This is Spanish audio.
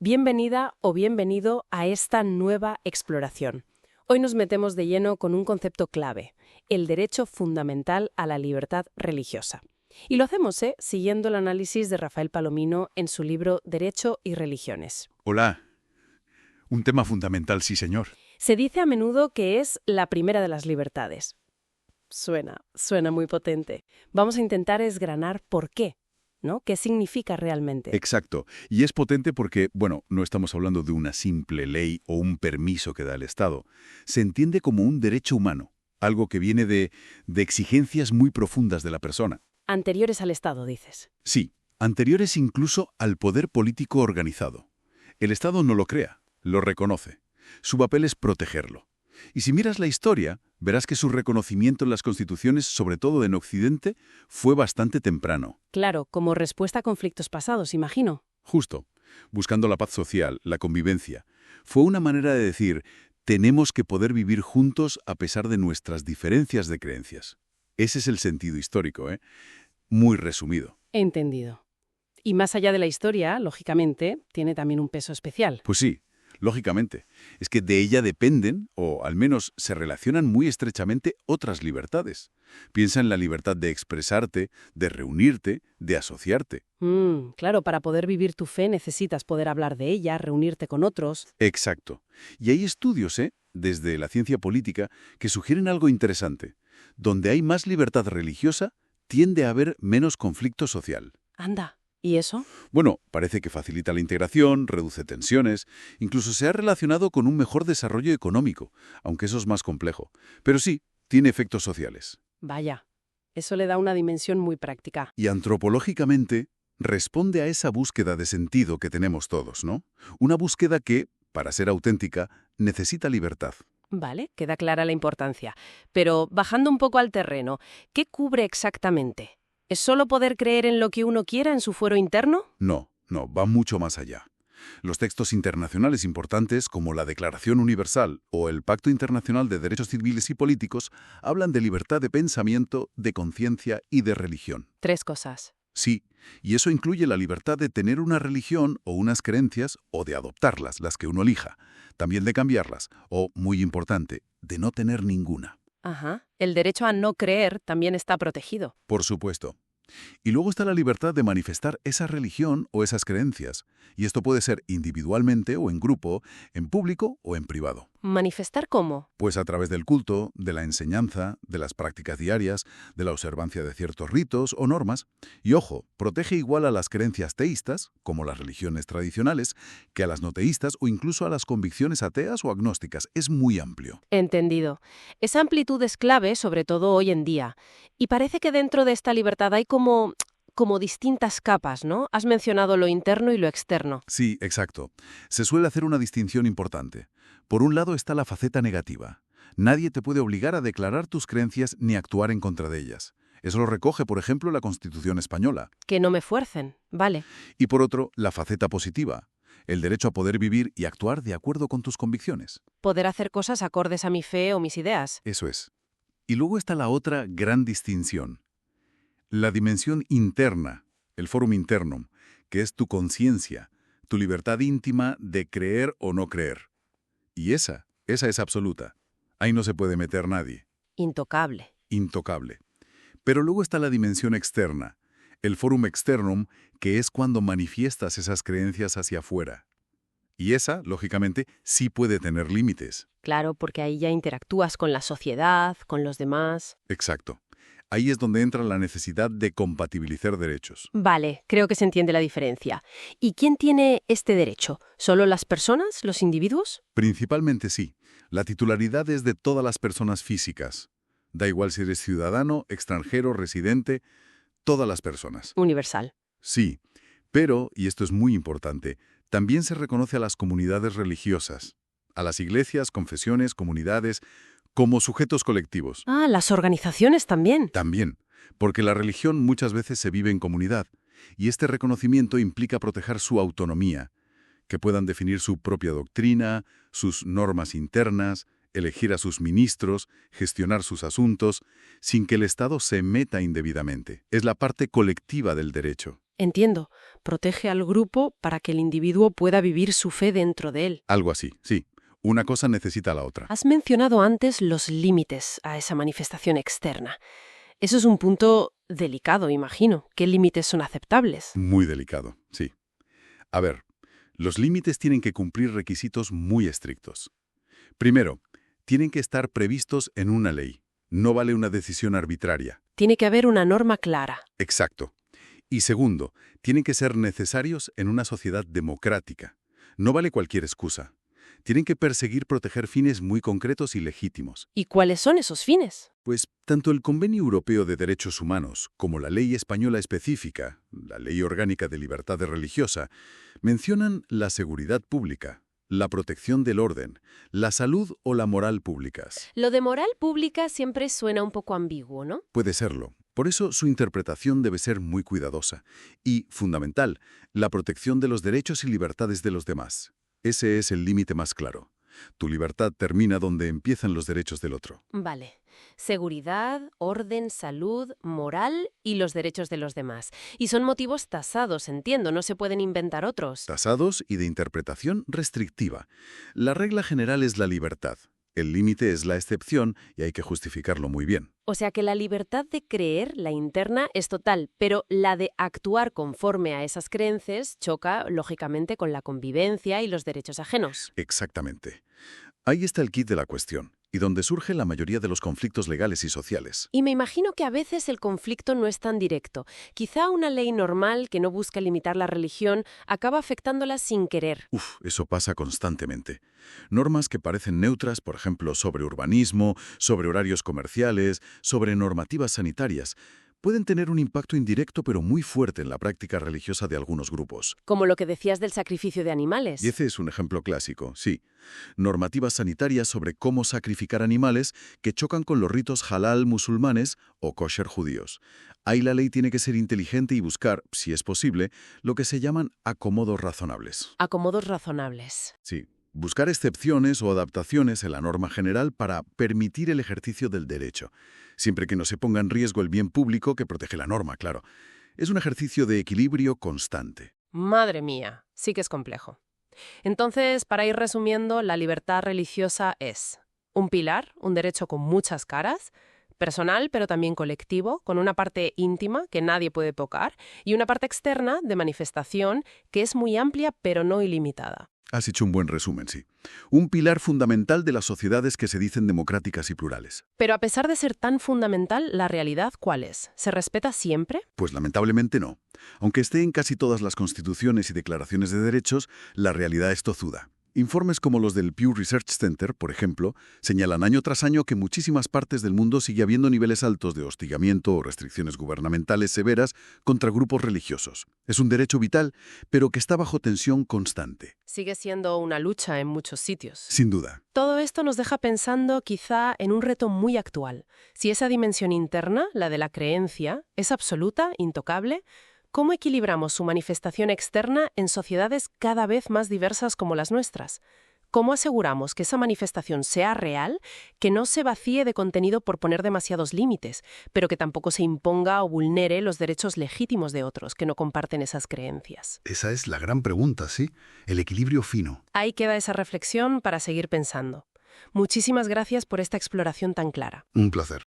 Bienvenida o bienvenido a esta nueva exploración. Hoy nos metemos de lleno con un concepto clave, el derecho fundamental a la libertad religiosa. Y lo hacemos, siguiendo el análisis de Rafael Palomino en su libro Derecho y Religiones. Hola. Un tema fundamental, sí, señor. Se dice a menudo que es la primera de las libertades. Suena muy potente. Vamos a intentar desgranar por qué, ¿no? ¿Qué significa realmente? Exacto. Y es potente porque, no estamos hablando de una simple ley o un permiso que da el Estado. Se entiende como un derecho humano, algo que viene de exigencias muy profundas de la persona. Anteriores al Estado, dices. Sí, anteriores incluso al poder político organizado. El Estado no lo crea, lo reconoce. Su papel es protegerlo. Y si miras la historia, verás que su reconocimiento en las constituciones, sobre todo en Occidente, fue bastante temprano. Claro, como respuesta a conflictos pasados, imagino. Justo, buscando la paz social, la convivencia. Fue una manera de decir, tenemos que poder vivir juntos a pesar de nuestras diferencias de creencias. Ese es el sentido histórico, muy resumido. Entendido. Y más allá de la historia, lógicamente, tiene también un peso especial. Pues sí, lógicamente. Es que de ella dependen, o al menos se relacionan muy estrechamente, otras libertades. Piensa en la libertad de expresarte, de reunirte, de asociarte. Claro, para poder vivir tu fe necesitas poder hablar de ella, reunirte con otros. Exacto. Y hay estudios, desde la ciencia política, que sugieren algo interesante. Donde hay más libertad religiosa, tiende a haber menos conflicto social. Anda. ¿Y eso? Bueno, parece que facilita la integración, reduce tensiones, incluso se ha relacionado con un mejor desarrollo económico, aunque eso es más complejo. Pero sí, tiene efectos sociales. Vaya, eso le da una dimensión muy práctica. Y antropológicamente, responde a esa búsqueda de sentido que tenemos todos, ¿no? Una búsqueda que, para ser auténtica, necesita libertad. Vale, queda clara la importancia. Pero bajando un poco al terreno, ¿qué cubre exactamente? ¿Es solo poder creer en lo que uno quiera en su fuero interno? No, va mucho más allá. Los textos internacionales importantes, como la Declaración Universal o el Pacto Internacional de Derechos Civiles y Políticos, hablan de libertad de pensamiento, de conciencia y de religión. 3 cosas. Sí, y eso incluye la libertad de tener una religión o unas creencias o de adoptarlas, las que uno elija, también de cambiarlas, o, muy importante, de no tener ninguna. Ajá. El derecho a no creer también está protegido. Por supuesto. Y luego está la libertad de manifestar esa religión o esas creencias. Y esto puede ser individualmente o en grupo, en público o en privado. ¿Manifestar cómo? Pues a través del culto, de la enseñanza, de las prácticas diarias, de la observancia de ciertos ritos o normas. Y ojo, protege igual a las creencias teístas, como las religiones tradicionales, que a las no teístas o incluso a las convicciones ateas o agnósticas. Es muy amplio. Entendido. Esa amplitud es clave, sobre todo hoy en día. Y parece que dentro de esta libertad hay como distintas capas, ¿no? Has mencionado lo interno y lo externo. Sí, exacto. Se suele hacer una distinción importante. Por un lado está la faceta negativa. Nadie te puede obligar a declarar tus creencias ni actuar en contra de ellas. Eso lo recoge, por ejemplo, la Constitución española. Que no me fuercen, vale. Y por otro, la faceta positiva. El derecho a poder vivir y actuar de acuerdo con tus convicciones. Poder hacer cosas acordes a mi fe o mis ideas. Eso es. Y luego está la otra gran distinción. La dimensión interna, el forum internum, que es tu conciencia, tu libertad íntima de creer o no creer. Y esa es absoluta. Ahí no se puede meter nadie. Intocable. Intocable. Pero luego está la dimensión externa, el forum externum, que es cuando manifiestas esas creencias hacia afuera. Y esa, lógicamente, sí puede tener límites. Claro, porque ahí ya interactúas con la sociedad, con los demás. Exacto. Ahí es donde entra la necesidad de compatibilizar derechos. Vale, creo que se entiende la diferencia. ¿Y quién tiene este derecho? ¿Solo las personas, los individuos? Principalmente sí. La titularidad es de todas las personas físicas. Da igual si eres ciudadano, extranjero, residente, todas las personas. Universal. Sí, pero, y esto es muy importante, también se reconoce a las comunidades religiosas, a las iglesias, confesiones, comunidades, como sujetos colectivos. Ah, las organizaciones también. También, porque la religión muchas veces se vive en comunidad, y este reconocimiento implica proteger su autonomía, que puedan definir su propia doctrina, sus normas internas, elegir a sus ministros, gestionar sus asuntos, sin que el Estado se meta indebidamente. Es la parte colectiva del derecho. Entiendo. Protege al grupo para que el individuo pueda vivir su fe dentro de él. Algo así, sí. Una cosa necesita a la otra. Has mencionado antes los límites a esa manifestación externa. Eso es un punto delicado, imagino. ¿Qué límites son aceptables? Muy delicado, sí. A ver, los límites tienen que cumplir requisitos muy estrictos. Primero, tienen que estar previstos en una ley. No vale una decisión arbitraria. Tiene que haber una norma clara. Exacto. Y segundo, tienen que ser necesarios en una sociedad democrática. No vale cualquier excusa. Tienen que perseguir proteger fines muy concretos y legítimos. ¿Y cuáles son esos fines? Pues tanto el Convenio Europeo de Derechos Humanos como la ley española específica, la Ley Orgánica de Libertad Religiosa, mencionan la seguridad pública, la protección del orden, la salud o la moral públicas. Lo de moral pública siempre suena un poco ambiguo, ¿no? Puede serlo. Por eso su interpretación debe ser muy cuidadosa. Y, fundamental, la protección de los derechos y libertades de los demás. Ese es el límite más claro. Tu libertad termina donde empiezan los derechos del otro. Vale. Seguridad, orden, salud, moral y los derechos de los demás. Y son motivos tasados, entiendo, no se pueden inventar otros. Tasados y de interpretación restrictiva. La regla general es la libertad. El límite es la excepción y hay que justificarlo muy bien. O sea que la libertad de creer, la interna, es total, pero la de actuar conforme a esas creencias choca, lógicamente, con la convivencia y los derechos ajenos. Exactamente. Ahí está el quid de la cuestión, y donde surge la mayoría de los conflictos legales y sociales. Y me imagino que a veces el conflicto no es tan directo. Quizá una ley normal que no busca limitar la religión acaba afectándola sin querer. Eso pasa constantemente. Normas que parecen neutras, por ejemplo, sobre urbanismo, sobre horarios comerciales, sobre normativas sanitarias, pueden tener un impacto indirecto pero muy fuerte en la práctica religiosa de algunos grupos. Como lo que decías del sacrificio de animales. Y ese es un ejemplo clásico, sí. Normativas sanitarias sobre cómo sacrificar animales que chocan con los ritos halal musulmanes o kosher judíos. Ahí la ley tiene que ser inteligente y buscar, si es posible, lo que se llaman acomodos razonables. Acomodos razonables. Sí. Buscar excepciones o adaptaciones en la norma general para permitir el ejercicio del derecho, siempre que no se ponga en riesgo el bien público que protege la norma, claro. Es un ejercicio de equilibrio constante. Madre mía, sí que es complejo. Entonces, para ir resumiendo, la libertad religiosa es un pilar, un derecho con muchas caras, personal pero también colectivo, con una parte íntima que nadie puede tocar y una parte externa de manifestación que es muy amplia pero no ilimitada. Has hecho un buen resumen, sí. Un pilar fundamental de las sociedades que se dicen democráticas y plurales. Pero a pesar de ser tan fundamental, ¿la realidad cuál es? ¿Se respeta siempre? Pues lamentablemente no. Aunque esté en casi todas las constituciones y declaraciones de derechos, la realidad es tozuda. Informes como los del Pew Research Center, por ejemplo, señalan año tras año que en muchísimas partes del mundo sigue habiendo niveles altos de hostigamiento o restricciones gubernamentales severas contra grupos religiosos. Es un derecho vital, pero que está bajo tensión constante. Sigue siendo una lucha en muchos sitios. Sin duda. Todo esto nos deja pensando quizá en un reto muy actual. Si esa dimensión interna, la de la creencia, es absoluta, intocable, ¿cómo equilibramos su manifestación externa en sociedades cada vez más diversas como las nuestras? ¿Cómo aseguramos que esa manifestación sea real, que no se vacíe de contenido por poner demasiados límites, pero que tampoco se imponga o vulnere los derechos legítimos de otros que no comparten esas creencias? Esa es la gran pregunta, ¿sí? El equilibrio fino. Ahí queda esa reflexión para seguir pensando. Muchísimas gracias por esta exploración tan clara. Un placer.